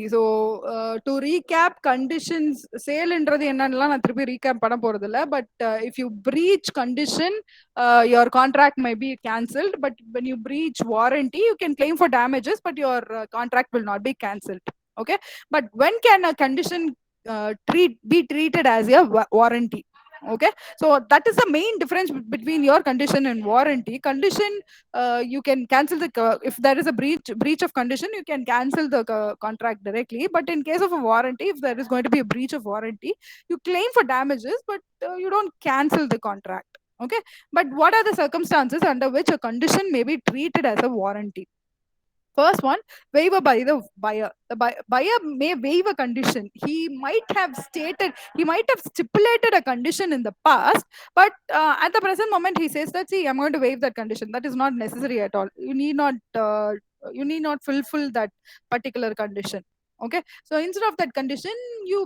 So to recap conditions, sale என்றது என்னன்னலாம் நான் திருப்பி recap பண்ண போறது இல்ல. But if you breach condition, your contract may be cancelled. But when you breach warranty, you can claim for damages, but your contract will not be cancelled. Okay. But when can a condition be treated as a warranty? Okay. So that is the main difference between your condition and warranty. Condition, you can cancel if there is a breach of condition, you can cancel the contract directly. But in case of a warranty, if there is going to be a breach of warranty, you claim for damages, but you don't cancel the contract. Okay. But what are the circumstances under which a condition may be treated as a warranty? First one, waiver by the buyer. The buyer may waive a condition. He might have stipulated a condition in the past, but at the present moment, he says that, see, I'm going to waive that condition. That is not necessary at all. You need not fulfill that particular condition. Okay. So instead of that condition, you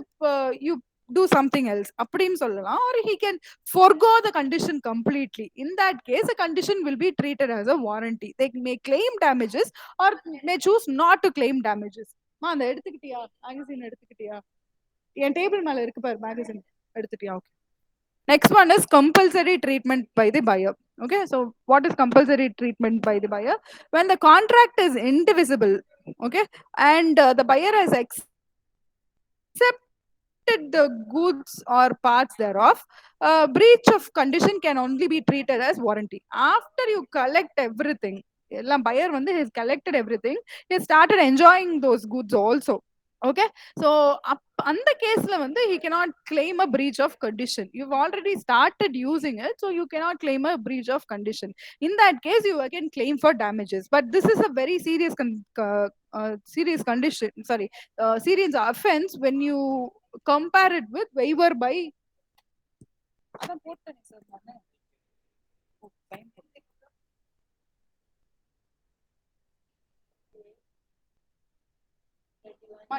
do something else. அப்படின்னு சொல்லலாம். Or he can forgo the condition completely. In that case, a condition will be treated as a warranty. They may claim damages or may choose not to claim damages. மா அந்த எடுத்துக்கிட்டியா magazine எடுத்துக்கிட்டியா என் table மேல இருக்கு பாரு magazine எடுத்துட்டியா okay next one is compulsory treatment by the buyer. Okay, so what is compulsory treatment by the buyer? When the contract is indivisible, okay, and the buyer has accepted the goods or parts thereof, breach of condition can only be treated as warranty. After you collect everything, buyer has collected everything, he started enjoying those goods also. Okay, so அந்த கேஸ்ல he cannot claim a breach of condition. You've already started using it, so you cannot claim a breach of condition. In that case, you again claim for damages. But this is a very serious serious condition, serious offense when you compare it with waiver by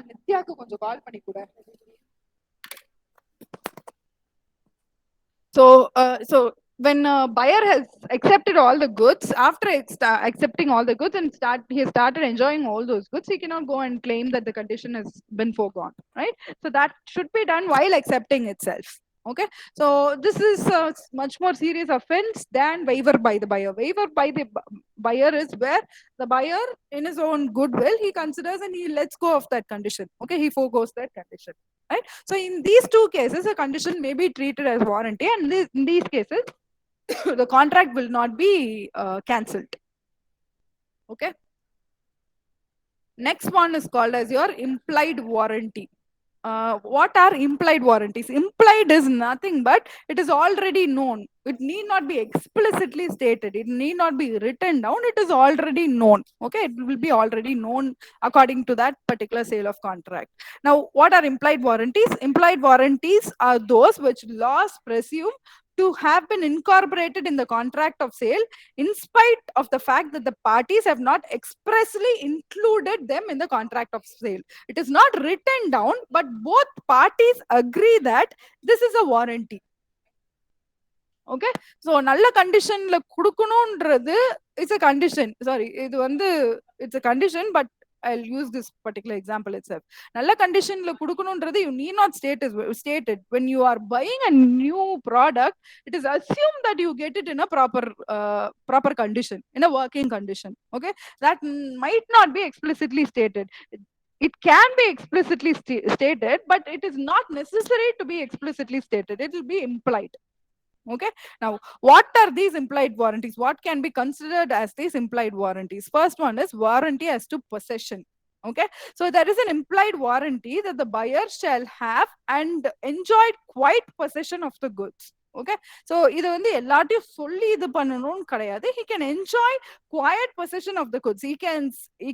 நித்யாக்கு கொஞ்சம் கால் பண்ணி கூட. So when a buyer has accepted all the goods, after accepting all the goods and he has started enjoying all those goods, he cannot go and claim that the condition has been foregone, right? So that should be done while accepting itself. Okay, so this is a much more serious offense than waiver by the buyer. Waiver by the buyer is where the buyer, in his own goodwill, he considers and he lets go of that condition. Okay, he forgoes that condition. Right? So in these two cases, a condition may be treated as warranty, and in these cases, the contract will not be cancelled. Okay. Next one is called as your implied warranty. What are implied warranties? Implied is nothing but it is already known. It need not be explicitly stated. It need not be written down. It is already known. Okay, it will be already known according to that particular sale of contract. Now, what are implied warranties? Implied warranties are those which laws presume to have been incorporated in the contract of sale in spite of the fact that the parties have not expressly included them in the contract of sale. It is not written down, but both parties agree that this is a warranty. Okay, so நல்ல கண்டிஷன்ல குடுக்கணும்ன்றது it's a condition. Sorry, it's a condition, but I'll use this particular example itself. நல்ல கண்டிஷன்ல குடுக்கணும்ன்றது you need not state it. When you are buying a new product, it is assumed that you get it in a proper condition, in a working condition. Okay, that might not be explicitly stated. It can be explicitly stated, but it is not necessary to be explicitly stated. It will be implied. Okay, now what are these implied warranties? What can be considered as these implied warranties? First one is warranty as to possession. Okay, so there is an implied warranty that the buyer shall have and enjoy quiet possession of the goods. Okay, so இது எல்லாத்தையும் சொல்லி இது பண்ணணும்னு கிடையாது. He can enjoy quiet possession of the goods. He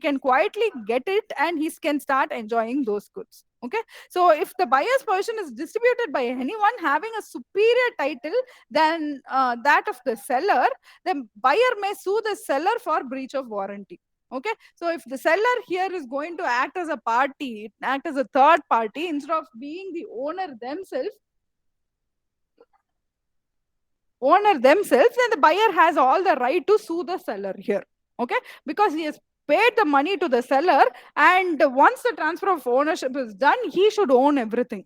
can quietly get it and he can start enjoying those goods. Okay, so if the buyer's possession is distributed by anyone having a superior title than that of the seller, the buyer may sue the seller for breach of warranty. Okay, so if the seller here is going to act as a party, act as a third party instead of being the owner themselves, then the buyer has all the right to sue the seller here. Okay, because he has paid the money to the seller, and once the transfer of ownership is done, he should own everything.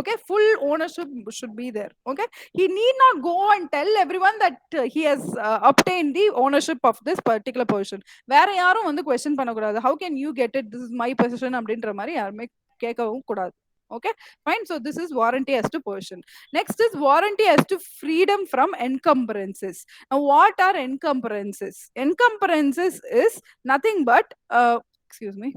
Okay, full ownership should be there. Okay, he need not go and tell everyone that he has obtained the ownership of this particular position. வேற யாரும் வந்து question பண்ணக்கூடாது. How can you get it? This is my position அப்படின்ற மாதிரி யாருமே கேட்கவும் கூடாது. Okay, fine. So this is warranty as to position. Next is warranty as to freedom from encumbrances. Now what are encumbrances? Encumbrances is nothing but excuse me.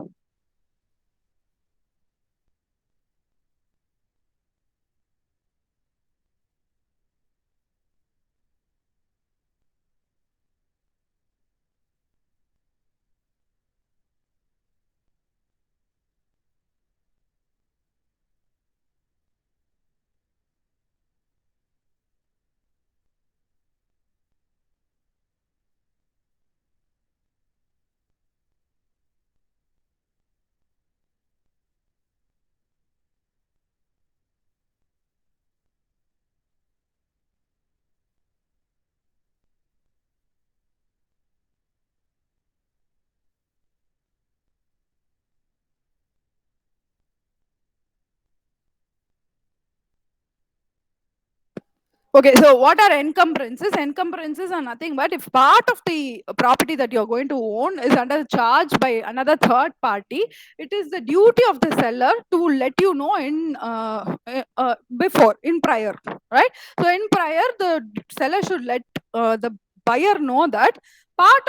Okay, so what are encumbrances? Encumbrances are nothing but if part of the property that you're going to own is under charge by another third party, it is the duty of the seller to let you know in before, in prior, right? So in prior, the seller should let the buyer know that part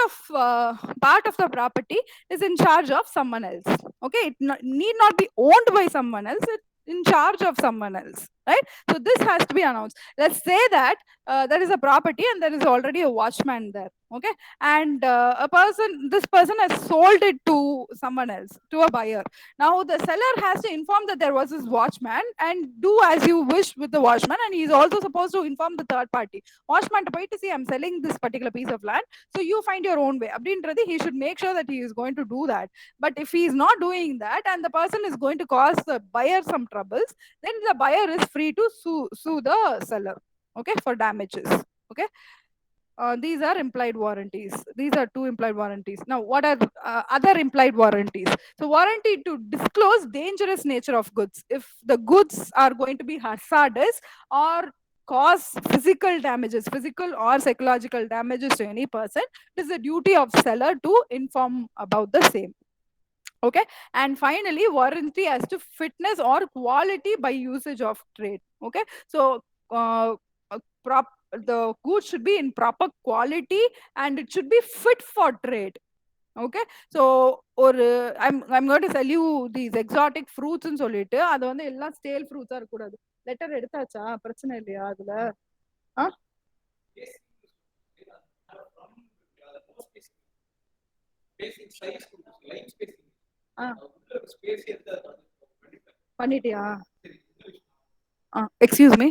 of the property is in charge of someone else. Okay, it need not be owned by someone else. It's in charge of someone else, right? So this has to be announced. Let's say that there is a property and there is already a watchman there. Okay, and this person has sold it to someone else, to a buyer. Now the seller has to inform that there was this watchman and do as you wish with the watchman, and he is also supposed to inform the third party. Watchman to போயிட்டு see, I'm selling this particular piece of land, so you find your own way அப்படின்றது. He should make sure that he is going to do that. But if he is not doing that and the person is going to cause the buyer some troubles, then the buyer is free to sue the seller, okay, for damages. Okay, these are implied warranties. These are two implied warranties. Now what are other implied warranties? So warranty to disclose dangerous nature of goods. If the goods are going to be hazardous or cause physical or psychological damages to any person, it is the duty of seller to inform about the same. Okay, and finally warranty as to fitness or quality by usage of trade. Okay, so the goods should be in proper quality and it should be fit for trade. Okay, so or I'm going to sell you these exotic fruits ன்னு சொல்லிட்டு அது வந்து எல்லாம் ஸ்டேல் ஃப்ரூட்ஸா இருக்க கூடாது. Letter எடுத்தாச்சா? பிரச்சனை இல்லையா அதுல? ஆ ஆ பண்ணிட்டியா? Excuse me.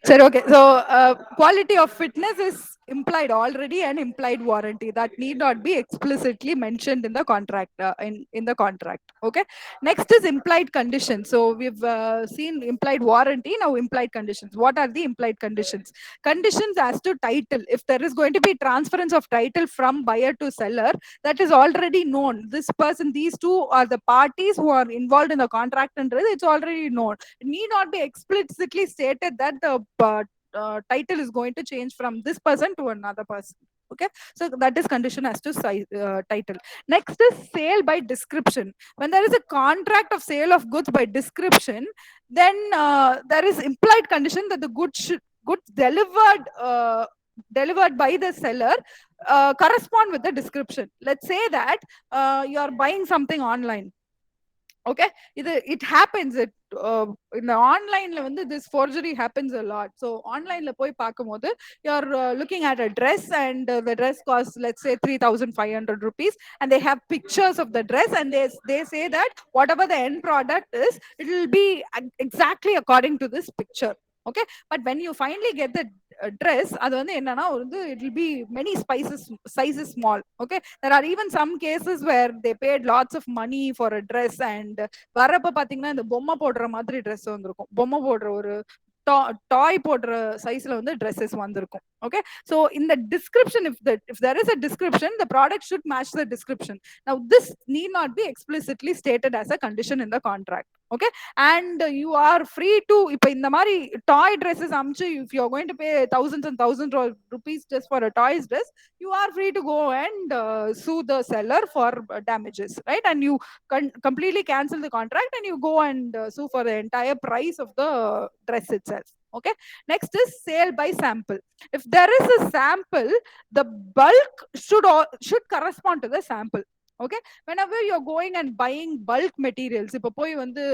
Sir, okay. So, quality of fitness is implied already, and implied warranty that need not be explicitly mentioned in the contract. In the contract. Okay. Next is implied conditions. So we've seen implied warranty. Now implied conditions. What are the implied conditions? Conditions as to title. If there is going to be transference of title from buyer to seller, that is already known. This person, these two are the parties who are involved in the contract, and it's already known. It need not be explicitly stated that the title is going to change from this person to another person. Okay, so that is condition as to title. Next is sale by description. When there is a contract of sale of goods by description, then there is implied condition that the goods delivered by the seller correspond with the description. Let's say that you are buying something online. Okay, it happens in the online வந்து this forgery happens a lot. So online la போய் பார்க்கும்போது you're looking at a dress, and the dress costs, let's say, 3,500 rupees, and they have pictures of the dress, and they say that whatever the end product is, it will be exactly according to this picture. Okay, but when you finally get the dress, அது வந்து என்னன்னா வந்து it will be many sizes small. Okay, there are even some cases where they paid lots of money for a dress, and வரப்ப பாத்தீங்கன்னா இந்த பொம்மை போடுற மாதிரி ட்ரெஸ் வந்திருக்கும். பொம்மை போடுற ஒரு டாய் போடுற சைஸ்ல வந்து ட்ரெஸ்ஸஸ் வந்திருக்கும். Okay, so in the description, if there is a description, the product should match the description. Now this need not be explicitly stated as a condition in the contract. Okay, and you are free to, இப்ப இந்த மாதிரி டாய் dresses அமிச்சு, if you are going to pay thousands and thousands of rupees just for a toys dress, you are free to go and sue the seller for damages, right? And you completely cancel the contract, and you go and sue for the entire price of the dress itself. Okay, next is sale by sample. If there is a sample, the bulk should correspond to the sample. Okay, whenever you're going and buying bulk materials, இப்போ போய் வந்து,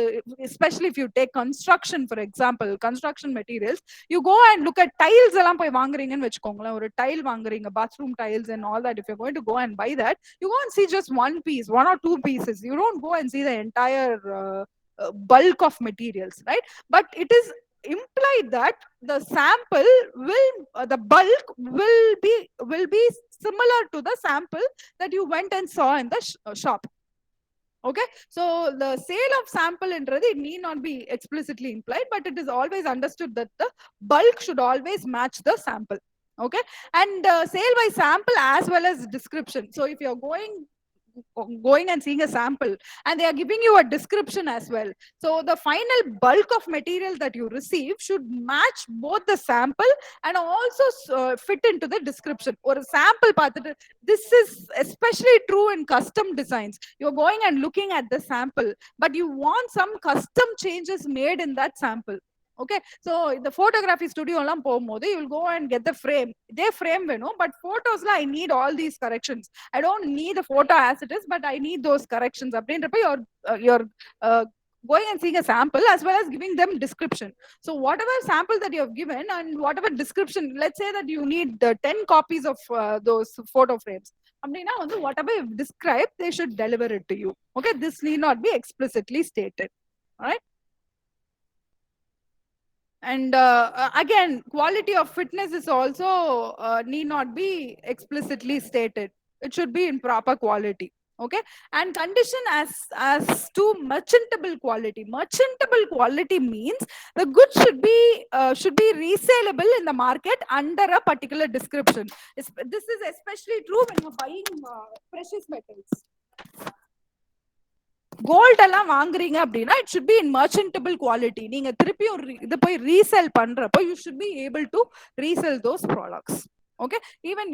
especially if you take construction, for example, construction materials, you go and look at tiles எல்லாம் போய் வாங்குறீங்கன்னு வெச்சுக்கோங்களேன். ஒரு tile வாங்குறீங்க, bathroom tiles and all that. If you're going to go and buy that, you go and see just one piece, one or two pieces. You don't go and see the entire bulk of materials, right? But it is implied that the sample will the bulk will be similar to the sample that you went and saw in the shop. Okay, so the sale of sample என்றது it need not be explicitly implied, but it is always understood that the bulk should always match the sample. Okay, and sale by sample as well as description. So if you're going and seeing a sample, and they are giving you a description as well, so the final bulk of material that you receive should match both the sample and also fit into the description. Or a sample பார்த்துட்டு, this is especially true in custom designs. You're going and looking at the sample, but you want some custom changes made in that sample. Okay, so the photography studio எல்லாம் போகும்போது you will go and get the frame. They frame வேணும், but photos I need all these corrections. I don't need the photo as it is, but I need those corrections. அப்படின்றப்ப you're going and seeing a sample as well as giving them description. So whatever sample that you have given and whatever description, let's say that you need 10 copies of those photo frames. அப்படின்னா வந்து whatever you've described, they should deliver it to you. Okay, this need not be explicitly stated. All right. And again, quality of fitness is also need not be explicitly stated. It should be in proper quality. Okay, and condition as to merchantable quality. Merchantable quality means the goods should be resellable in the market under a particular description. This is especially true when you're buying precious metals. Gold எல்லாம் வாங்குறீங்க அப்படின்னா it should be in merchantable quality. நீங்க திருப்பி இது போய் resell பண்றப்போ you should be able to resell those products. Okay, even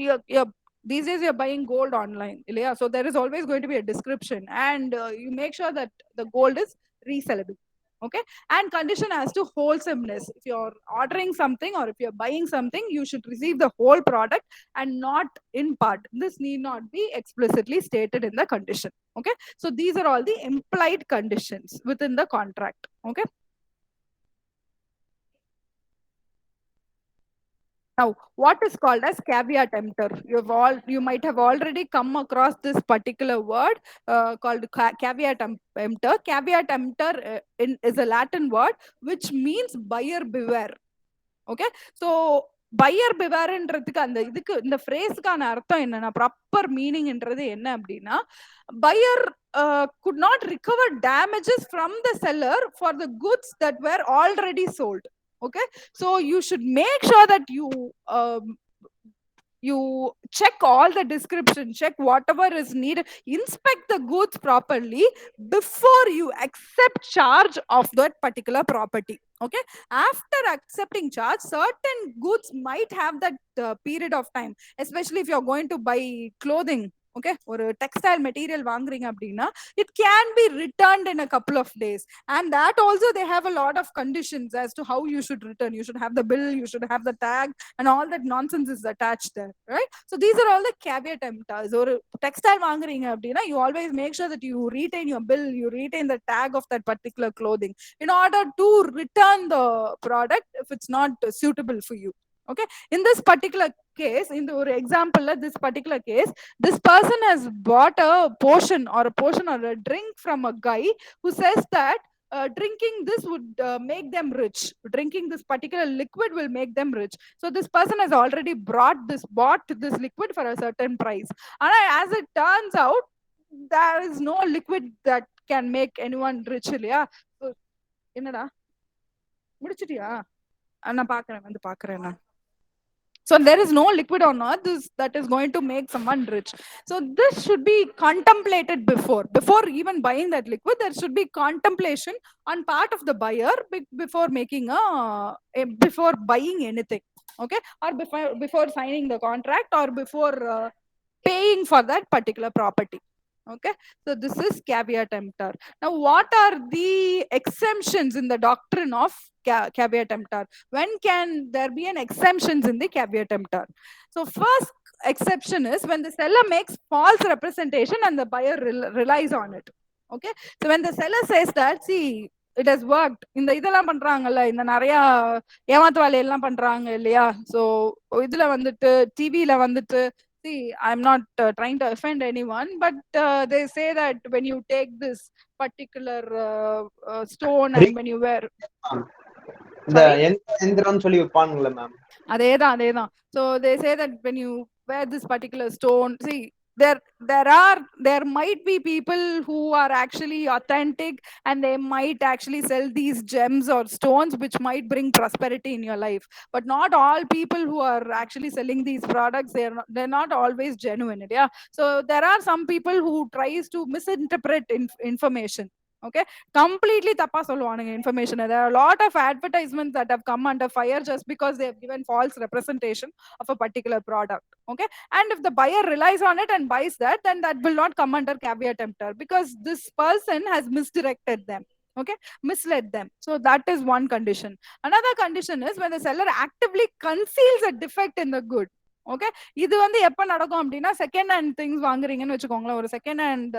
these days you're buying gold online, இல்லையா? So there is always going to be a description, and you make sure that the gold is resellable. Okay, and condition as to wholesomeness. If you're ordering something or if you're buying something, you should receive the whole product and not in part. This need not be explicitly stated in the condition. Okay, so these are all the implied conditions within the contract. Okay. Now, what is called as caveat emptor? You might have already come across this particular word called caveat emptor. Caveat emptor is a Latin word which means buyer beware. Okay, so buyer beware-ன்றதுக்கு அந்த இதுக்கு இந்த phrase-க்கான அர்த்தம் என்னன்னா, proper மீனிங்ன்றது என்ன அப்படின்னா, buyer could not recover damages from the seller for the goods that were already sold. Okay, so you should make sure that you check all the description, check whatever is needed, inspect the goods properly before you accept charge of that particular property. Okay, after accepting charge, certain goods might have that period of time, especially if you're going to buy clothing. Okay, or a textile material வாங்குறீங்க அப்படின்னா, it can be returned in a couple of days, and that also they have a lot of conditions as to how you should return. You should have the bill, you should have the tag, and all that nonsense is attached there, right? So these are all the caveat emptors. Or textile வாங்குறீங்க அப்படின்னா, you always make sure that you retain your bill, you retain the tag of that particular clothing in order to return the product if it's not suitable for you. Okay, in this particular case, in the example of this particular case, this person has bought a portion or a drink from a guy who says that drinking this would make them rich. Drinking this particular liquid will make them rich. So this person has already bought this liquid for a certain price. And as it turns out, there is no liquid that can make anyone rich. இல்லையா? என்னடா முடிச்சிட்டியா? நான் பாக்குறேன் வந்து பாக்குறேன் நான். So there is no liquid on earth that is going to make someone rich. So this should be contemplated before even buying that liquid. There should be contemplation on part of the buyer before making before buying anything. Okay, or before signing the contract, or before paying for that particular property. Okay, so this is caveat emptor. Now, what are the exemptions in the doctrine of caveat emptor? When can there be an exemptions in the caveat emptor? So first exception is when the seller makes false representation and the buyer relies on it. Okay, so when the seller says that, see, it has worked, இந்த இதெல்லாம் பண்றாங்கல்ல, இந்த நிறைய ஏமாத்து வேலையெல்லாம் பண்றாங்க இல்லையா, so இதுல வந்துட்டு டிவியில வந்துட்டு, see, I'm not trying to offend anyone, but they say that when you take this particular stone and when you wear the எந்திரம் சொல்லி வைப்பாங்கல மேம், அதேதான். So they say that when you wear this particular stone, see, there might be people who are actually authentic and they might actually sell these gems or stones which might bring prosperity in your life, but not all people who are actually selling these products, they're not always genuine. Yeah, so there are some people who tries to misinterpret information. Okay, completely தப்பா சொல்லுவானுங்க information. There are a lot of advertisements that have come under fire just because they have given false representation of a particular product. Okay, and if the buyer relies on it and buys that, then that will not come under caveat emptor because this person has misdirected them. Okay, misled them. So that is one condition. Another condition is when the seller actively conceals a defect in the good. Okay, இது வந்து எப்ப நடக்கும் அப்படின்னா, second hand things வாங்குறீங்கன்னு வச்சுக்கோங்களேன், ஒரு second hand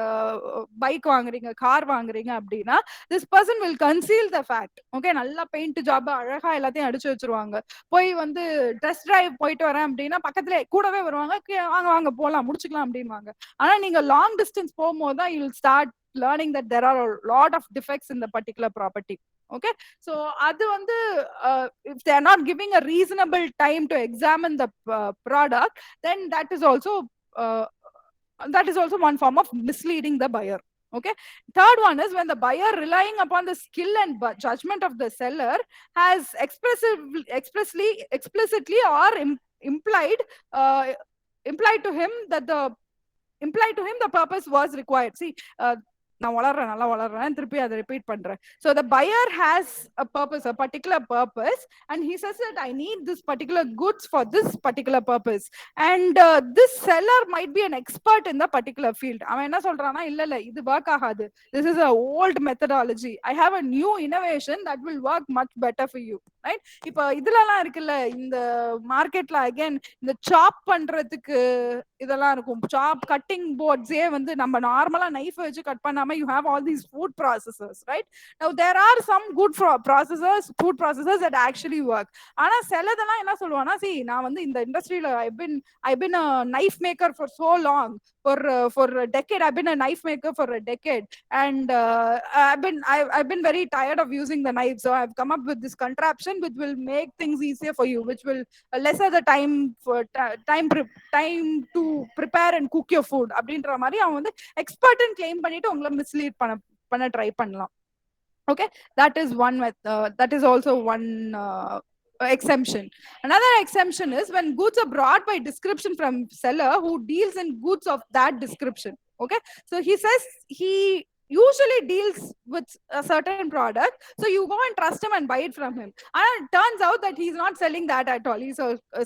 bike வாங்குறீங்க, car வாங்குறீங்க அப்படின்னா, this person will conceal the fact. Okay, நல்லா பெயிண்ட் ஜாப் அழகா எல்லாத்தையும் அடிச்சு வச்சிருவாங்க. போய் வந்து டெஸ்ட் டிரைவ் போயிட்டு வரேன் அப்படின்னா பக்கத்துல கூடவே வருவாங்க, வாங்க வாங்க போலாம் முடிச்சுக்கலாம் அப்படின்வாங்க. ஆனா நீங்க லாங் டிஸ்டன்ஸ் போகும்போது தான் you will start learning that there are a lot of defects in the particular property. Okay, so adu vandu if they are not giving a reasonable time to examine the product, then that is also one form of misleading the buyer. Okay, third one is when the buyer, relying upon the skill and judgment of the seller, has explicitly or implied to him the purpose was required. See, நான் வளர்றேன், நல்லா வளர்றேன், திருப்பி அதை repeat பண்றேன். So the buyer has a purpose, a particular purpose, and he says that I need this particular goods for this particular purpose, and this seller might be an expert in the particular field. அவன் என்ன சொல்றானா, இல்ல இது work ஆகாது, this is a old methodology, I have a new innovation that will work much better for you, right? இப்போ இதுலலாம் இருக்குல்ல இந்த மார்க்கெட்ல, அகைன் இந்த சாப் பண்றதுக்கு இதெல்லாம் இருக்கும். சாப் கட்டிங் போர்ட்ஸே வந்து நம்ம நார்மலா நைஃப் வச்சு கட் பண்ணாம you have all these food processors, right? Now there are some good processors, food processors that actually work. ஆனா சிலதெல்லாம் என்ன சொல்லுவானா, சி நான் வந்து இந்த இண்டஸ்ட்ரியில I been a knife maker for so long, for a decade. I've been a knife maker for a decade, and I've been very tired of using the knife, so I've come up with this contraption which will make things easier for you, which will lesser the time for time to prepare and cook your food அப்படின்ற மாதிரி அவன் வந்து எக்ஸ்பர்ட்னு claim பண்ணிட்டு உங்களை mislead பண்ண try பண்ணலாம். Okay, that is one that is also one exemption. Another exemption is when goods are brought by description from seller who deals in goods of that description. Okay, so he says he usually deals with a certain product, so you go and trust him and buy it from him, and it turns out that he's not selling that at all. He's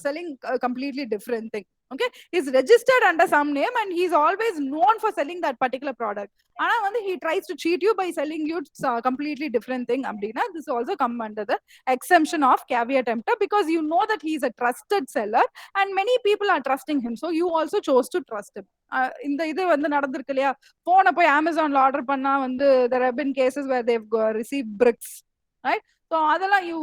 selling a completely different thing. Okay, he's registered under some name and he's always known for selling that particular product, and he tries to cheat you by selling you a completely different thing. Abdina, this also come under the exemption of caveat emptor, because you know that he is a trusted seller and many people are trusting him, so you also chose to trust him. இந்த இது வந்து நடந்திருக்கு இல்லையா, போனை போய் அமேசான்ல order பண்ணா வந்து there have been cases where they've received bricks, right? So அதெல்லாம் you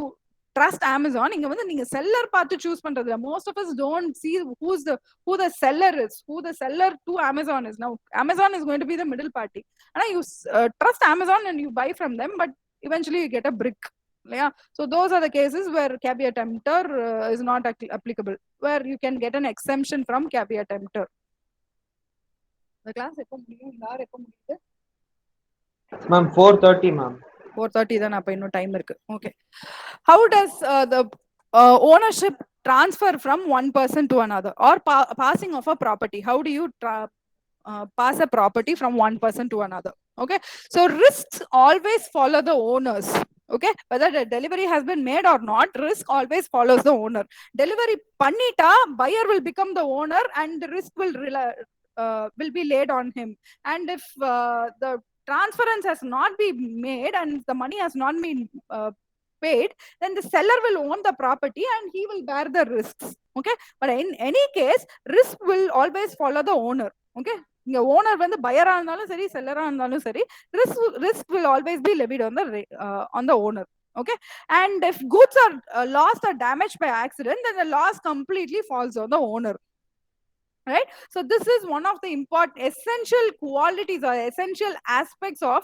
trust Amazon. இங்க வந்து நீங்க செல்லர் பார்த்து சூஸ் பண்றதுல most of us don't see who the seller is, who the seller to Amazon is. Now Amazon is going to be the middle party, and you trust Amazon and you buy from them, but eventually you get a brick. Yeah, so those are the cases where caveat emptor is not applicable, where you can get an exemption from caveat emptor. The class எப்போ முடியும், இந்த hour எப்போ முடியுது ma'am? 4:30 ma'am. 4:30 தான், அப்ப இன்னும் time இருக்கு. Okay, how does the ownership transfer from one person to another, or passing of a property? How do you pass a property from one person to another? Okay, so risks always follow the owners. Okay, whether the delivery has been made or not, risk always follows the owner. Delivery pannita, buyer will become the owner and the risk will be laid on him. And if the transference has not been made and the money has not been paid, then the seller will own the property and he will bear the risks. Okay, but in any case, risk will always follow the owner. Okay, the owner வந்து பையரா இருந்தாலும் சரி செல்லரா இருந்தாலும் சரி, risk will always be levied on the owner. Okay, and if goods are lost or damaged by accident, then the loss completely falls on the owner. Right, so this is one of the important essential qualities or essential aspects of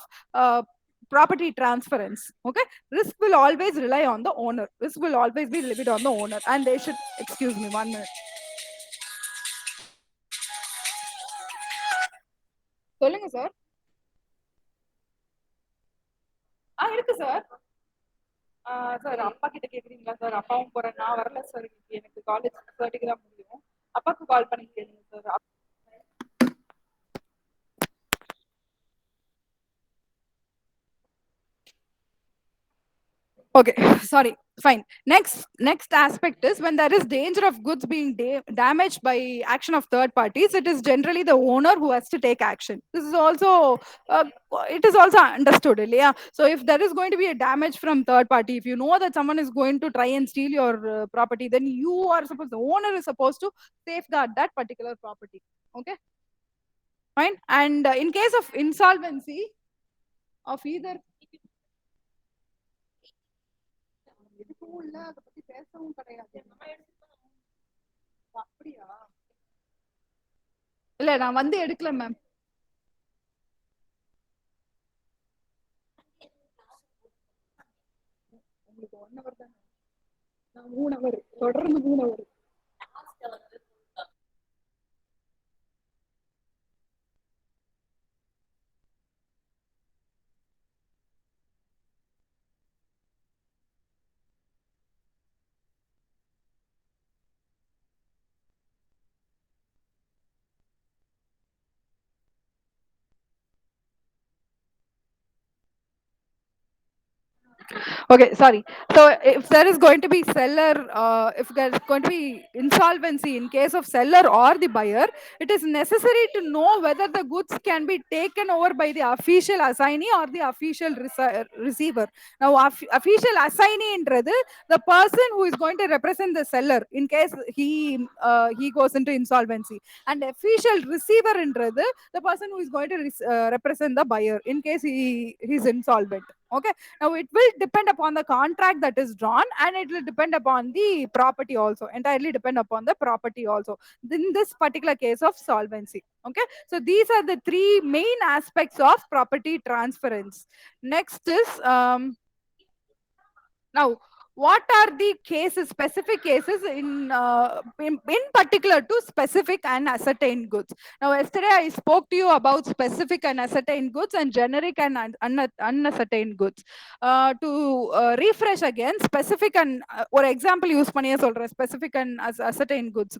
property transference. Okay, risk will always rely on the owner, risk will always be levied on the owner, and they should, excuse me 1 minute. சொல்லுங்க sir. இருக்கு sir. Sir அப்பா கிட்ட கேக்குறீங்களா sir? அப்பாவும் போறேன், நான் வரல sir, எனக்கு காலேஜ் 30க்கு தான் முடியும். அப்பாக்கு கால் பண்ணி கேளுங்க sir. Okay, sorry, fine. Next aspect is when there is danger of goods being damaged by action of third parties, it is generally the owner who has to take action. This is also it is also understood, yeah. So if there is going to be a damage from third party, if you know that someone is going to try and steal your property, then you are supposed, the owner is supposed to safeguard that particular property. Okay, fine. And in case of insolvency of either, அதை பத்தி பேசவும் கிடையாது. அப்படியா? இல்ல நான் வந்து எடுக்கல ma'am. உங்களுக்கு 1 hour தான், நான் 3 hour தொடர்ந்து 3 hour. Okay, sorry. So if there is going to be seller, if there's going to be insolvency in case of seller or the buyer, it is necessary to know whether the goods can be taken over by the official assignee or the official receiver. Now, official assignee inradhu, the person who is going to represent the seller in case he goes into insolvency, and official receiver inradhu, the person who is going to represent the buyer in case he's insolvent. Okay, now it will depend upon the contract that is drawn, and it will depend upon the property also, entirely depend upon the property also in this particular case of solvency. Okay, so these are the three main aspects of property transference. Next is now, what are the cases, specific cases in particular to specific and ascertained goods? Now, yesterday I spoke to you about specific and ascertained goods and generic and unascertained goods. To refresh again, specific and or example use பண்ணியே சொல்றேன், specific and ascertained goods.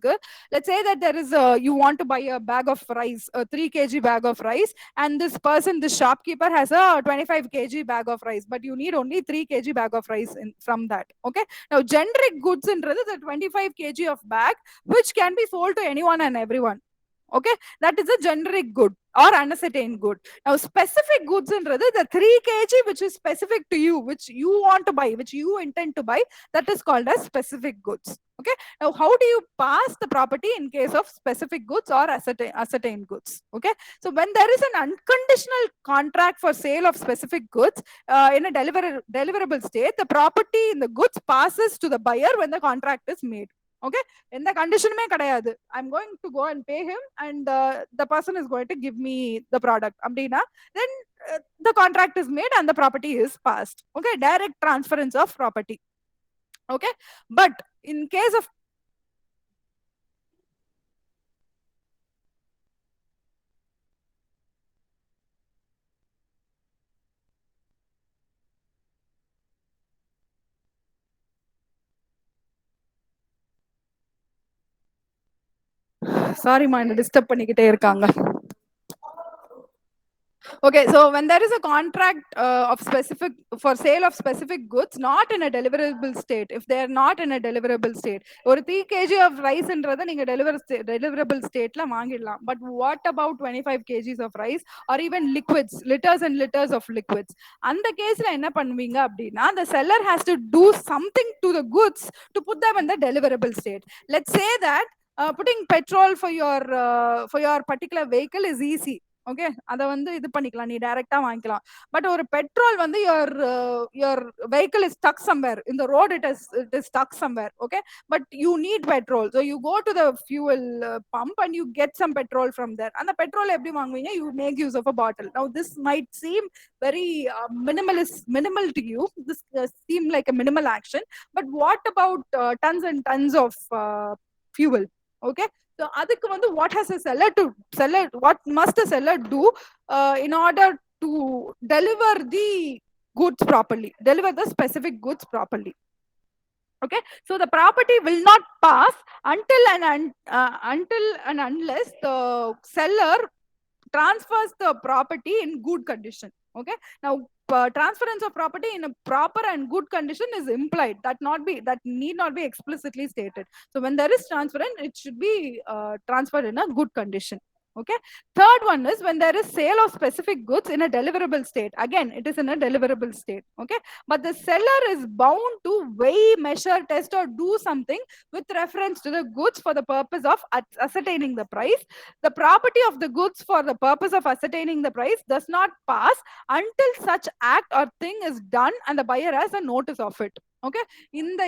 Let's say that there is you want to buy a bag of rice, a 3 kg bag of rice, and this person, this shopkeeper has a 25 kg bag of rice, but you need only 3 kg bag of rice from that. Okay, now generic goods in the 25 kg of bag which can be sold to anyone and everyone. Okay, that is a generic good or unascertained good. Now specific goods in the 3 kg which is specific to you, which you want to buy, which you intend to buy, that is called as specific goods. Okay, now how do you pass the property in case of specific goods or ascertained goods? Okay, so when there is an unconditional contract for sale of specific goods in a deliverable state, the property in the goods passes to the buyer when the contract is made. Okay, in the condition I'm going to go and pay him, and the person is going to give me the product, then the contract is made and the property is passed. Okay, direct transference of property. Okay, but in case of sorry ma, என்ன disturb பண்ணிக்கிட்டே இருக்காங்க. Okay, so when there is a contract of specific for sale of specific goods not in a deliverable state, if they are not in a deliverable state, or 3 kg of rice என்றத நீங்க deliverable stateல வாங்கிடலாம். But what about 25 kgs of rice or even liquids, liters and liters of liquids? அந்த கேஸ்ல என்ன பண்ணுவீங்க அப்படின்னா, the seller has to do something to the goods to put them in the deliverable state. Let's say that putting petrol for your particular vehicle is easy. Okay, அத வந்து இது பண்ணிக்கலாம், நீ டைரக்டா வாங்கிக்கலாம். பட் ஒரு பெட்ரோல் வந்து your vehicle is stuck somewhere in the road, it is stuck somewhere. Okay, but you need petrol, so you go to the fuel pump and you get some petrol from there. And the petrol எப்படி வாங்குவீங்க? You make use of a bottle. Now this might seem very minimal to you, this seem like a minimal action, but what about tons and tons of fuel? Okay, so adukku vandu what must a seller do in order to deliver the goods properly, deliver the specific goods properly? Okay, so the property will not pass until and unless the seller transfers the property in good condition. Okay, now transference of property in a proper and good condition is implied, that need not be explicitly stated. So when there is transference, it should be transferred in a good condition. Okay, third one is when there is sale of specific goods in a deliverable state. Again, it is in a deliverable state. Okay, but the seller is bound to weigh, measure, test or do something with reference to the goods for the purpose of ascertaining the price. The property of the goods for the purpose of ascertaining the price does not pass until such act or thing is done and the buyer has a notice of it. Okay, in the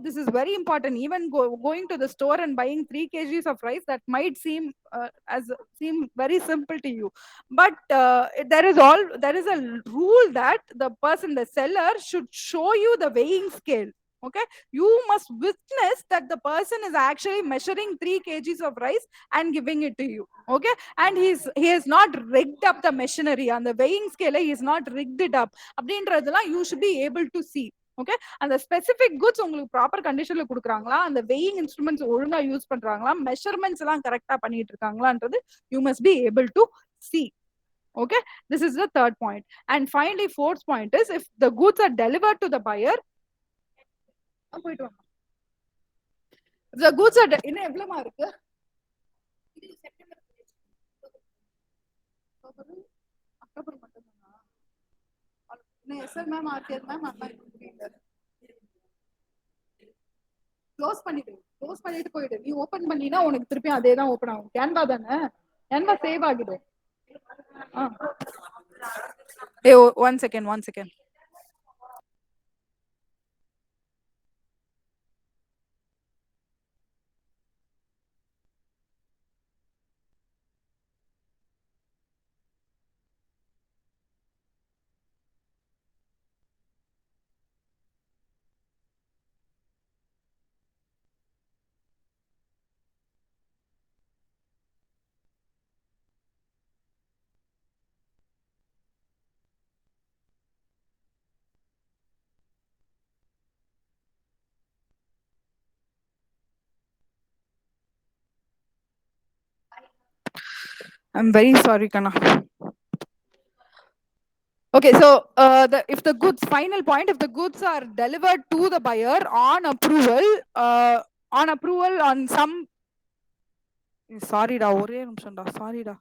this is very important. Even going to the store and buying 3 kgs of rice, that might seem very simple to you, but there is a rule that the seller should show you the weighing scale. Okay, you must witness that the person is actually measuring 3 kgs of rice and giving it to you. Okay, and he has not rigged up the machinery on the weighing scale, he has not rigged it up அப்படின்றதெல்லாம் you should be able to see. ஓகே, அந்த specific goods உங்களுக்கு proper கண்டிஷன்ல கொடுக்குறாங்களா, அந்த weighing instruments ஒழுங்கா use பண்றாங்களா, measurements எல்லாம் கரெக்டா பண்ணிட்டு இருக்காங்களான்றது you must be able to see. Okay, this is the third point. And finally, fourth point is if the goods are delivered to the buyer. The goods are இன்னும் எவ்வளவுமா இருக்கு? October மட்டும்தானா? SL ma'am RTL ma'am அம்மா close பண்ணிட்டு போயிடு. நீ open பண்ணினா உனக்கு திருப்பி அதே தான் ஓபன் ஆகும். கேன்வா தானே, கேன்வா சேவ் ஆகிடும். A one second. I'm very sorry, Kana. Okay, so if the goods, final point, if the goods are delivered to the buyer on approval on some, sorry da, ஒரே நிமிஷம்டா, sorry da.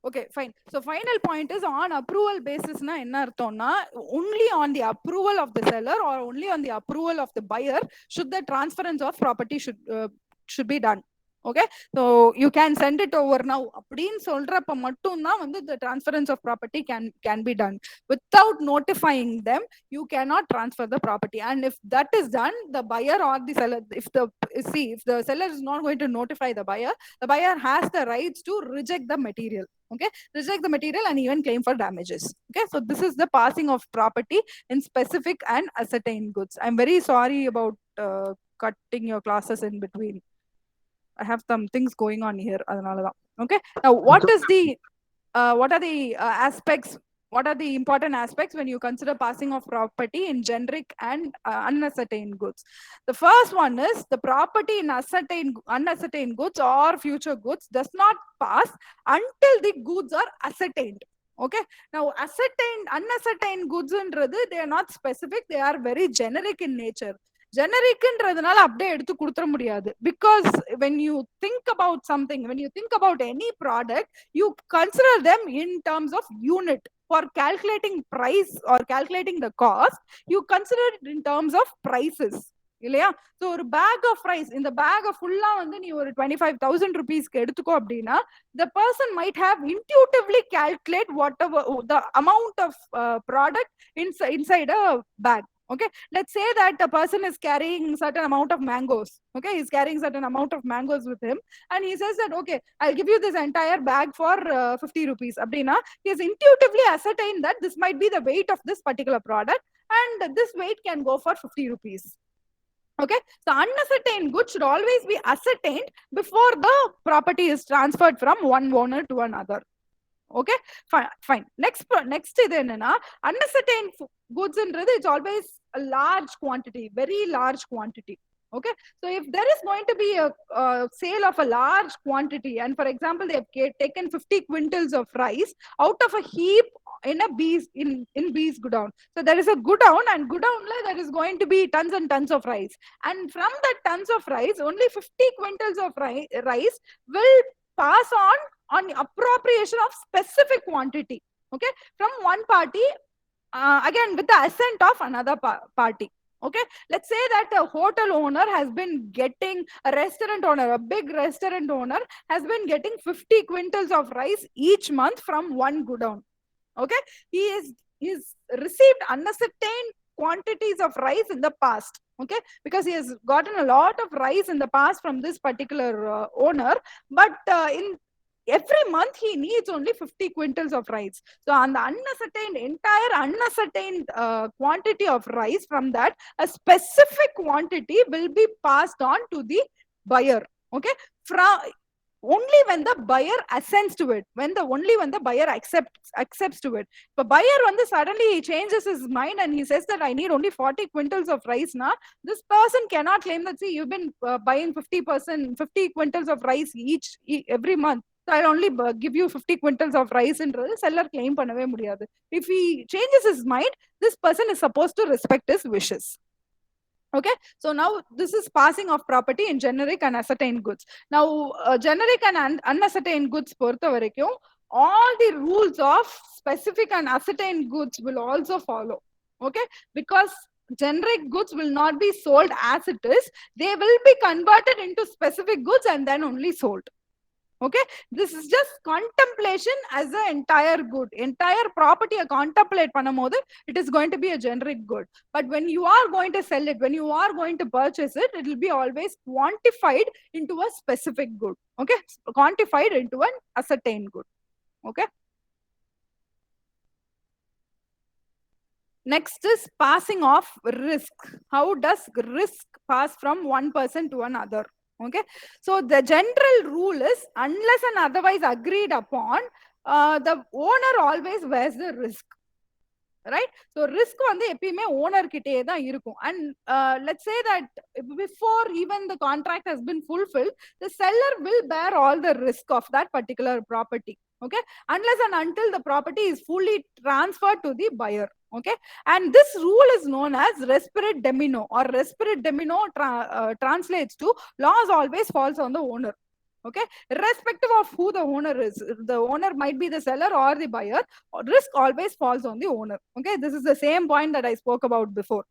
Okay, fine. So final point is on approval basis na enna arthomna, only on the approval of the seller or only on the approval of the buyer should the transference of property should be done. Okay, so you can send it over now அப்படினு சொல்றப்ப மட்டும் தான் வந்து the transference of property can be done. Without notifying them, you cannot transfer the property. And if that is done, the buyer or the seller, if the seller is not going to notify the buyer has the rights to reject the material. Okay, reject the material and even claim for damages. Okay, so this is the passing of property in specific and ascertained goods. I'm very sorry about cutting your classes in between. I have some things going on here. Okay, now what are the aspects, what are the important aspects when you consider passing of property in generic and unascertained goods? The first one is the property in unascertained goods or future goods does not pass until the goods are ascertained. Okay, now unascertained goods, they are not specific, they are very generic in nature. ஜெனரிக்ன்றதுனால அப்படியே எடுத்து கொடுத்துட முடியாது. Because when you think about something, when you think about any product, you consider them in terms of unit. For calculating price or calculating the cost, you consider it in terms of prices. இல்லையா? So ஒரு back of rice, இந்த back ஃபுல்லா வந்து நீ ஒரு 25,000 rupeesக்கு எடுத்துக்கோ அப்படின்னா, the person might have intuitively calculate whatever the amount of product inside a bag. Okay, let's say that a person is carrying certain amount of mangoes. Okay, he's carrying certain amount of mangoes with him and he says that, okay, I'll give you this entire bag for 50 rupees. Abdina, he has intuitively ascertained that this might be the weight of this particular product and this weight can go for 50 rupees. Okay, so unascertained goods should always be ascertained before the property is transferred from one owner to another. Okay, fine. Next இது என்னன்னா, unascertained goods ன்றது it's always a large quantity, very large quantity. Okay, so if there is going to be a sale of a large quantity, and for example they have taken 50 quintals of rice out of a heap in a bees in bees godown. So there is a godown, and godown there is going to be tons and tons of rice, and from that tons of rice only 50 quintals of rice will pass on appropriation of specific quantity. Okay, from one party, again with the assent of another party. Okay, let's say that a hotel owner has been getting, a restaurant owner, a big restaurant owner has been getting 50 quintals of rice each month from one godown. Okay, he's received unascertained quantities of rice in the past. Okay, because he has gotten a lot of rice in the past from this particular owner, but in every month he needs only 50 quintals of rice. So on the entire unascertained quantity of rice, from that a specific quantity will be passed on to the buyer. Okay, from only when the buyer assents to it, only when the buyer accepts to it. But buyer suddenly he changes his mind and he says that I need only 40 quintals of rice now. This person cannot claim that, see, you've been buying 50 quintals of rice every month, so I'll only give you 50 quintals of rice என்றது seller claim பண்ணவே முடியாது. If he changes his mind, this person is supposed to respect his wishes. Okay, so now this is passing of property in generic and ascertained goods. Now generic and unascertained goods பொறுத்த வரைக்கும் all the rules of specific and ascertained goods will also follow. Okay, because generic goods will not be sold as it is, they will be converted into specific goods and then only sold. Okay, this is just contemplation as an entire good, entire property a contemplate பண்ணும்போது it is going to be a generic good. But when you are going to sell it, when you are going to purchase it, it will be always quantified into a specific good. Okay, quantified into an ascertained good. Okay, next is passing of risk. How does risk pass from one person to another? Okay, so the general rule is unless and otherwise agreed upon, the owner always bears the risk, right? So risk எப்பயுமே owner கிட்டே தான் இருக்கும். And let's say that before even the contract has been fulfilled, the seller will bear all the risk of that particular property. Okay, unless and until the property is fully transferred to the buyer. Okay, and this rule is known as respirate domino, or respirate domino translates to loss always falls on the owner. Okay, irrespective of who the owner is, the owner might be the seller or the buyer, risk always falls on the owner. Okay, this is the same point that I spoke about before.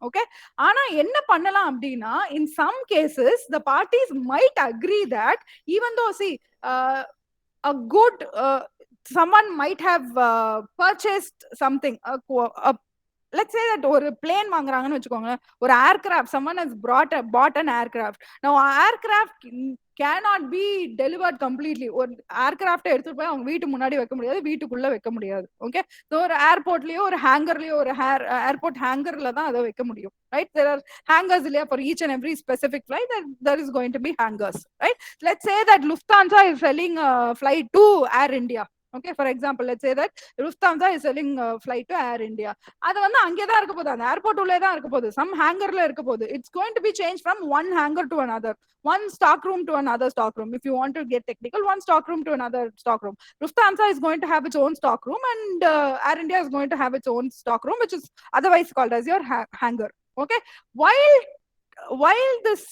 Okay, ஆனா என்ன பண்ணலாம் அப்படின்னா, in some cases the parties might agree that even though, see, a good someone might have purchased something, let's say that ஒரு plane வாங்குறாங்கன்னு வெச்சுக்கோங்க, ஒரு aircraft, someone has bought an aircraft. Now aircraft cannot be delivered completely. ஒரு aircraft எடுத்துட்டு போய் அவங்க வீட்டு முன்னாடி வைக்க முடியாது, வீட்டுக்குள்ள வைக்க முடியாது. ஓகே, ஸோ ஒரு ஏர்போர்ட்லயோ ஒரு ஹேங்கர்லயோ ஒரு ஏர்போர்ட் ஹேங்கர்ல தான் அதை வைக்க முடியும். Right, there are hangers இல்லையா for each and every specific flight, that there is going to be hangers. Right, let's say that Lufthansa is selling a flight to Air India. Okay, for example, let's say that Lufthansa is selling a flight to Air India. அது அங்கே தான் இருக்க போகுது, அந்த airport உள்ளே தான் இருக்க போகுது, some hangarல இருக்க போகுது. It's going to be changed from one hangar to another, one stock room to another stock room. If you want to get technical, one stock room to another stock room. Lufthansa is going to have its own stock room, and Air India is going to have its own stock room, which is otherwise called as your hangar. Okay, while this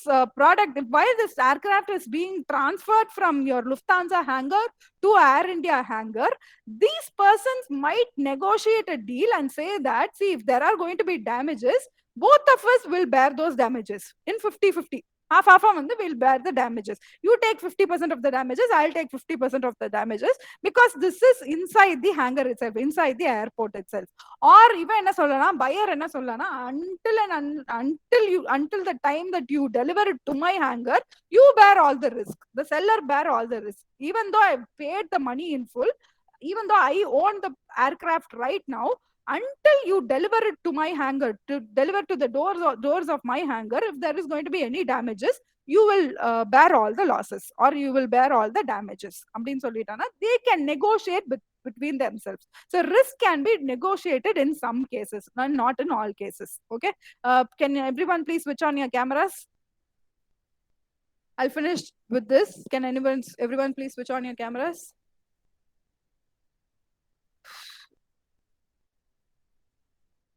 while this aircraft is being transferred from your Lufthansa hangar to Air India hangar, these persons might negotiate a deal and say that, see, if there are going to be damages, both of us will bear those damages in 50-50. Half will bear the damages. You take 50% of the damages, I'll take 50% of the damages, because this is inside the hangar itself, inside the airport itself. Or even என்ன சொல்லலாம், buyer என்ன சொல்லலாம், until the time that you deliver it to my hangar, you bear all the risk. The seller bear all the risk. Even though I paid the money in full, even though I own the aircraft right now, until you deliver it to my hangar, to deliver to the doors of my hangar, if there is going to be any damages, you will bear all the losses, or you will bear all the damages. அப்படினு சொல்லிட்டானா they can negotiate between themselves. So risk can be negotiated in some cases, not in all cases. Okay, can everyone please switch on your cameras? I'll finish with this. Can everyone please switch on your cameras?